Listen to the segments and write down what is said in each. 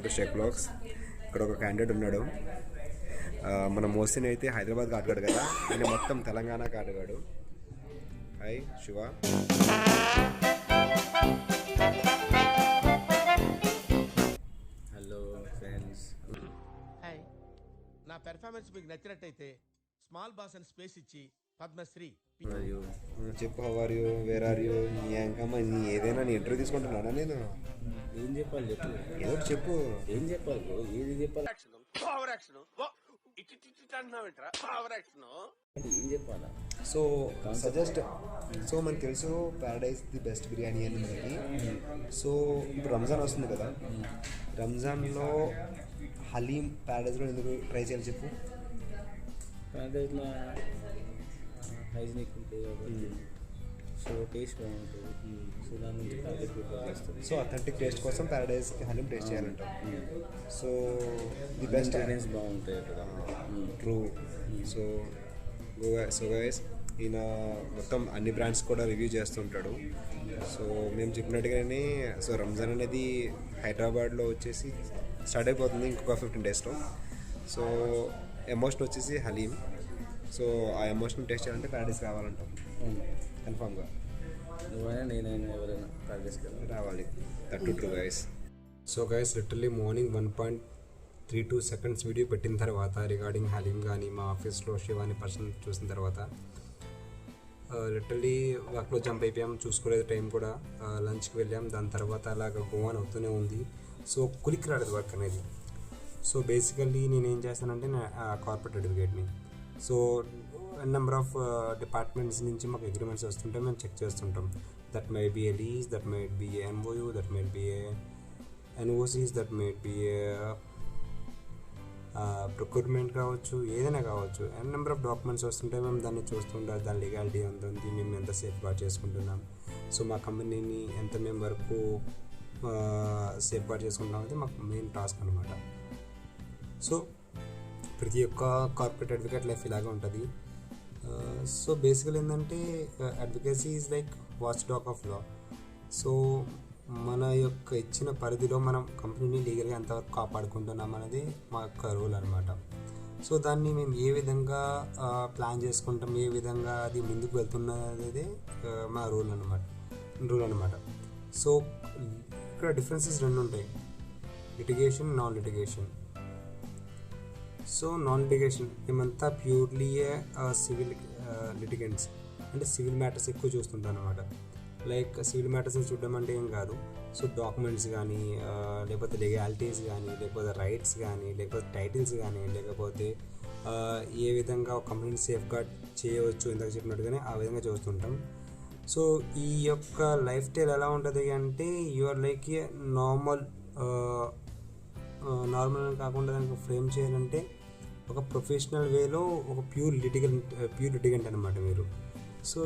To Sheikh blogs. ఇక్కడ ఒక candidate ఉన్నాడు. మన మోసిన్ అయితే హైదరాబాద్కి ఆటగాడు కదా, ఆయన మొత్తం తెలంగాణకి ఆటగాడు. Hi Shiva. Hello friends. Hi. నా పెర్ఫార్మెన్స్ మీకు నచ్చినట్టయితే స్మాల్ బాస్ అని స్పేస్ ఇచ్చి పద్మశ్రీ. మరియు చెప్పు, how are you, where are you, నీ యాంకమ్మ, నీ ఏదైనా నీ ఇంటర్వ్యూ తీసుకుంటున్నానా? నేను ఏం చెప్పాలి చెప్పు. ఏదో ఒకటి చెప్పు. ఏం చెప్పాలి బ్రో? ఏది చెప్పాలి? Power action power action. ఏం చెప్పాలా? So suggest. సో మనకు తెలుసు ప్యారడైజ్ ది బెస్ట్ బిర్యానీ అని మనకి. సో ఇప్పుడు రంజాన్ వస్తుంది కదా, రంజాన్లో హలీం ప్యారడైజ్లో ఎందుకు ట్రై చేయాలి చెప్పు. ప్యారడైజ్లో హైజీనిక్ ఉంటుంది కాబట్టి సో టేస్ట్ బాగుంటుంది. సో దాని నుంచి ప్యారడైజ్ ప్రిపేర్ చేస్తుంది. సో అథెంటిక్ టేస్ట్ కోసం ప్యారడైజ్కి హలీం టేస్ట్ చేయాలంటాం. సో ది బెస్ట్ ఇంగ్రీడియంట్స్ బాగుంటాయి అక్కడ. ట్రూ. సో గైస్, ఈయన మొత్తం అన్ని బ్రాండ్స్ కూడా రివ్యూ చేస్తుంటాడు. సో మేము చెప్పినట్టుగానే సో రంజాన్ అనేది హైదరాబాద్లో వచ్చేసి స్టార్ట్ అయిపోతుంది ఇంకొక 15 daysలో. సో ఎమోషన్ వచ్చేసి హలీం. సో ఆ ఎమోషన్ టేస్ట్ చేయాలంటే ప్యారడైజ్ కావాలంటాం కన్ఫామ్గా. నువ్వైనా నేనైనా ఎవరైనా ప్యారడైజ్ రావాలి. That to true guys. So guys, literally morning 1.32 seconds video పెట్టిన తర్వాత రిగార్డింగ్ హలీం కానీ మా ఆఫీస్లో శివాని పర్సన్ చూసిన తర్వాత లిటరల్లీ వర్క్లో జంప్ అయిపోయాం. చూసుకోలేదు టైం కూడా. లంచ్కి వెళ్ళాం. దాని తర్వాత అలాగ గోవాన్ అవుతూనే ఉంది. సో కులికి రాలేదు వర్క్ అనేది. సో బేసికల్లీ నేనేం చేస్తానంటే కార్పొరేట్ అడ్వకేట్ని. సో నెంబర్ ఆఫ్ డిపార్ట్మెంట్స్ నుంచి మాకు అగ్రిమెంట్స్ వస్తుంటే మేము చెక్ చేస్తుంటాం. That might be a lease, that might be a MOU, that might be a NOCs, that might be a procurement కావచ్చు, ఏదైనా కావచ్చు. నెంబర్ ఆఫ్ డాక్యుమెంట్స్ వస్తుంటే మేము దాన్ని చూస్తుంటాం. దాని లీగాలిటీ ఎంత ఉంది, మేము ఎంత సేఫ్ గార్డ్ చేసుకుంటున్నాం, సో మా కంపెనీని ఎంత మేము వరకు సేఫ్ గార్డ్ చేసుకుంటున్నాం అనేది మాకు మెయిన్ టాస్క్ అనమాట. సో ప్రతి ఒక్క కార్పొరేట్ అడ్వకేట్ లైఫ్ ఇలాగే ఉంటుంది. సో బేసికల్ ఏంటంటే advocacy is like watch dog of law. So మన యొక్క ఇచ్చిన పరిధిలో మనం కంపెనీని లీగల్గా ఎంతవరకు కాపాడుకుంటున్నాం అనేది మా యొక్క రూల్ అనమాట. సో దాన్ని మేము ఏ విధంగా ప్లాన్ చేసుకుంటాం, ఏ విధంగా అది ముందుకు వెళ్తున్నది మా రూల్ అనమాట. సో ఇక్కడ డిఫరెన్సెస్ రెండు ఉంటాయి, litigation, non litigation. So non litigation మేమంతా ప్యూర్లీ సివిల్ లిటిగెంట్స్, అంటే సివిల్ మ్యాటర్స్ ఎక్కువ చూస్తుంటాం అనమాట. లైక్ సివిల్ మ్యాటర్స్ని చూడడం అంటే ఏం కాదు. సో డాక్యుమెంట్స్ కానీ, లేకపోతే లీగాలిటీస్ కానీ, లేకపోతే రైట్స్ కానీ, లేకపోతే టైటిల్స్ కానీ, లేకపోతే ఏ విధంగా ఒక కంపెనీని సేఫ్ గార్డ్ చేయవచ్చు ఇందాక చెప్పినట్టుగానే ఆ విధంగా చూస్తుంటాం. సో ఈ యొక్క లైఫ్ స్టైల్ ఎలా ఉంటుంది అంటే యూఆర్ లైక్ ఏ నార్మల్ కాకుండా దానికి ఫ్రేమ్ చేయాలంటే ఒక ప్రొఫెషనల్ వేలో ఒక ప్యూర్ లిటిగెంట్ అనమాట మీరు. సో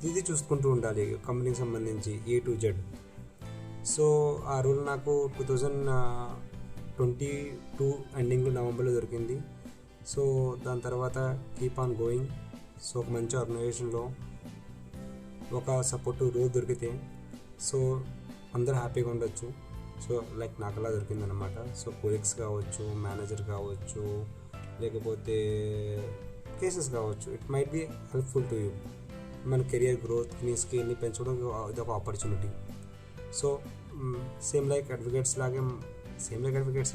ఇది చూసుకుంటూ ఉండాలి కంపెనీకి సంబంధించి A to Z. సో ఆ రూల్ నాకు 2022 ఎండింగ్లో నవంబర్లో దొరికింది. సో దాని తర్వాత కీప్ ఆన్ గోయింగ్. సో ఒక మంచి ఆర్గనైజేషన్లో ఒక సపోర్టివ్ రోల్ దొరికితే సో అందరూ హ్యాపీగా ఉండొచ్చు. సో లైక్ నాకు అలా దొరికిందనమాట. సో కొలీగ్స్ కావచ్చు, మేనేజర్ కావచ్చు, లేకపోతే కేసెస్ కావచ్చు, it might be helpful to you. మన కెరియర్ గ్రోత్ని, స్కిల్ని పెంచడం ఇది ఒక opportunity. So same like advocates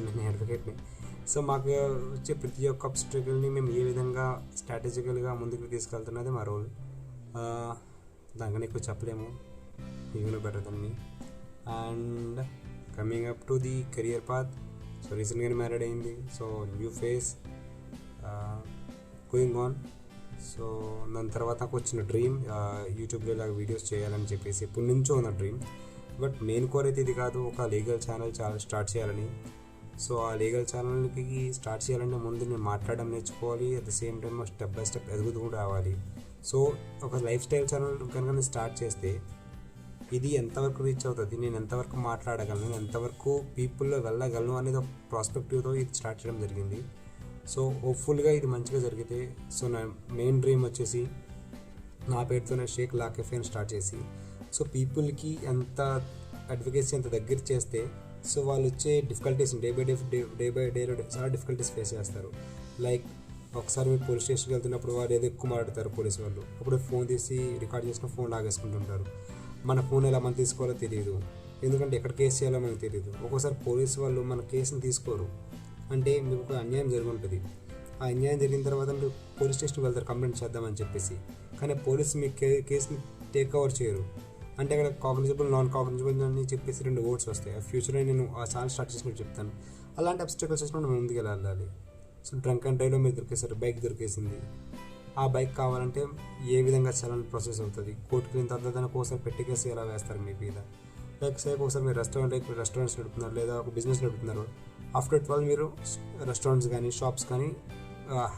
నేను అడ్వకేట్ని. సో మాకు వచ్చే ప్రతి ఒక్క అబ్స్ట్రకల్ని మేము ఏ విధంగా స్ట్రాటజికల్గా ముందుకు తీసుకెళ్తున్నది మా రోల్. దానికన్నా ఎక్కువ చెప్పలేము, you know better than me. And coming up to the career path. So రీసెంట్గానే మ్యారీడ్ అయింది. So new phase going on. So దాని తర్వాత నాకు వచ్చిన డ్రీమ్ యూట్యూబ్లో ఇలా వీడియోస్ చేయాలని చెప్పేసి ఎప్పటి నుంచో ఉన్న డ్రీమ్. బట్ మెయిన్ కోర్ అయితే ఇది కాదు, ఒక లీగల్ ఛానల్ స్టార్ట్ చేయాలని. సో ఆ లీగల్ ఛానల్కి స్టార్ట్ చేయాలంటే ముందు నేను మాట్లాడడం నేర్చుకోవాలి, at the same time step by step ఎదుగుతూ కూడా రావాలి. సో ఒక లైఫ్ స్టైల్ ఛానల్ కనుక నేను స్టార్ట్ చేస్తే ఇది ఎంతవరకు రీచ్ అవుతుంది, నేను ఎంతవరకు మాట్లాడగలను, ఎంతవరకు పీపుల్లో వెళ్ళగలను అనేది ఒక ప్రాస్పెక్టివ్తో ఇది స్టార్ట్ చేయడం జరిగింది. సో హోప్ఫుల్గా ఇది మంచిగా జరిగితే, సో నా మెయిన్ డ్రీమ్ వచ్చేసి నా పేరుతోనే షేక్ లా కెఫేని స్టార్ట్ చేసి సో పీపుల్కి ఎంత అడ్వకేసీ ఎంత దగ్గర చేస్తే సో వాళ్ళు వచ్చే డిఫికల్టీస్ డే బై డే చాలా డిఫికల్టీస్ ఫేస్ చేస్తారు. లైక్ ఒకసారి మీరు పోలీస్ స్టేషన్కి వెళ్తున్నప్పుడు వారు ఏదో ఎక్కువ మాట్లాడతారు పోలీస్ వాళ్ళు, అప్పుడు ఫోన్ తీసి రికార్డ్ చేసిన ఫోన్ లాగేసుకుంటుంటారు. మన ఫోన్ ఎలా మనం తీసుకోవాలో తెలియదు, ఎందుకంటే ఎక్కడ కేసు చేయాలో మనకు తెలియదు. ఒక్కోసారి పోలీసు వాళ్ళు మన కేసుని తీసుకోరు, అంటే మీకు ఒక అన్యాయం జరిగి ఉంటుంది. ఆ అన్యాయం జరిగిన తర్వాత మీరు పోలీస్ స్టేషన్కి వెళ్తారు కంప్లైంట్ చేద్దామని చెప్పేసి, కానీ పోలీసు మీ కేసుని టేక్ ఓవర్ చేయరు. అంటే అక్కడ కాగ్నిజబుల్ నాన్ కాగ్నిజబుల్ అని చెప్పేసి 2 వర్డ్స్ వస్తాయి. ఆ ఫ్యూచర్లో నేను ఆ ఛానల్ స్టార్ట్ చేసినప్పుడు చెప్తాను. అలాంటి అబ్స్టకల్స్ వచ్చినప్పుడు మనం ముందుకు వెళ్ళాలి. సో డ్రంక్ అండ్ డ్రైవ్లో మీరు దొరికేసారు, బైక్ దొరికేసింది. ఆ బైక్ కావాలంటే ఏ విధంగా చలన్ ప్రాసెస్ అవుతుంది, కోర్టుకి వెళ్ళిన తర్వాత దాని ఒకసారి పెట్టికేసి ఎలా వేస్తారు మీ మీద. లైక్ సేపు ఒకసారి మీరు రెస్టారెంట్స్ నడుపుతున్నారు లేదా ఒక బిజినెస్ నడుపుతున్నారు. ఆఫ్టర్ 12 మీరు రెస్టారెంట్స్ కానీ షాప్స్ కానీ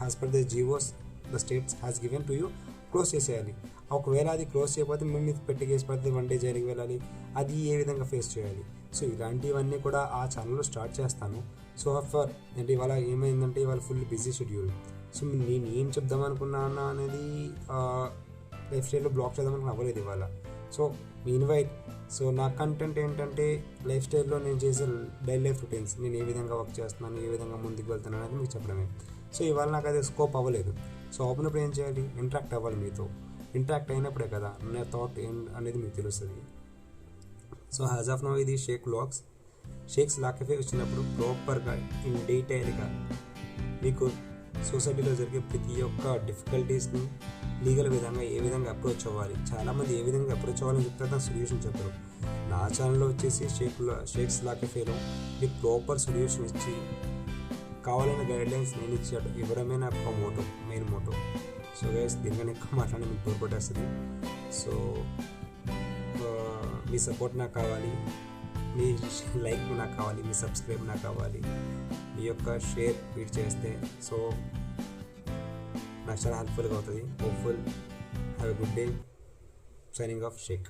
as per the GOs the states has given to you close చేసేయాలి. ఒకవేళ అది క్లోజ్ చేయకపోతే మేము మీద పెట్టికేసి పడితే 1 డే జైలుకి వెళ్ళాలి. అది ఏ విధంగా ఫేస్ చేయాలి. సో ఇలాంటివన్నీ కూడా ఆ ఛానల్లో స్టార్ట్ చేస్తాను. సో ఫర్ అంటే ఇవాళ ఏమైందంటే ఇవాళ ఫుల్ బిజీ షెడ్యూల్. సో నేను ఏం చెప్దాం అనుకున్నాను అనేది లైఫ్ స్టైల్లో బ్లాగ్ చేద్దామని అవ్వలేదు ఇవాళ. సో మీన్వైల్ సో నా కంటెంట్ ఏంటంటే లైఫ్ స్టైల్లో నేను చేసే డైలీ లైఫ్ రొటీన్స్, నేను ఏ విధంగా వర్క్ చేస్తున్నాను, ఏ విధంగా ముందుకు వెళ్తున్నాను అనేది మీకు చెప్పడమే. సో ఇవాళ నాకు అది స్కోప్ అవ్వలేదు. సో అవ్వనప్పుడు ఏం చేయాలి, ఇంటరాక్ట్ అవ్వాలి మీతో. ఇంటరాక్ట్ అయినప్పుడే కదా నా థాట్ ఏం అనేది మీకు తెలుస్తుంది. సో యాజ్ ఆఫ్ నౌ ఇది షేక్ వ్లాగ్స్. షేక్స్ లా కెఫే వచ్చినప్పుడు ప్రాపర్గా ఇన్ డీటెయిల్గా మీకు సొసైటీలో జరిగే ప్రతి ఒక్క డిఫికల్టీస్ని లీగల్ విధంగా ఏ విధంగా అప్రోచ్ అవ్వాలి, చాలామంది ఏ విధంగా అప్రోచ్ అవ్వాలని చెప్తారు, దాని సొల్యూషన్ చెప్పరు. నా ఛానల్లో వచ్చేసి షేక్స్ లా కెఫేలో మీకు ప్రాపర్ సొల్యూషన్ ఇచ్చి కావాలన్న గైడ్లైన్స్ నేను ఇవ్వడమే నా ఒక మెయిన్ మోటో. సో గైస్ దీనికన్నా ఎక్కువ మాట్లాడి మీకు బోర్ కొట్టేస్తుంది. సో మీ సపోర్ట్ నాకు కావాలి, మీ లైక్ నాకు కావాలి, మీ సబ్స్క్రైబ్ నాకు కావాలి, మీ యొక్క షేర్ ట్వీట్ చేస్తే సో నాకు చాలా హెల్ప్ఫుల్గా అవుతుంది. Hopeful have a good day. Signing off Sheikh.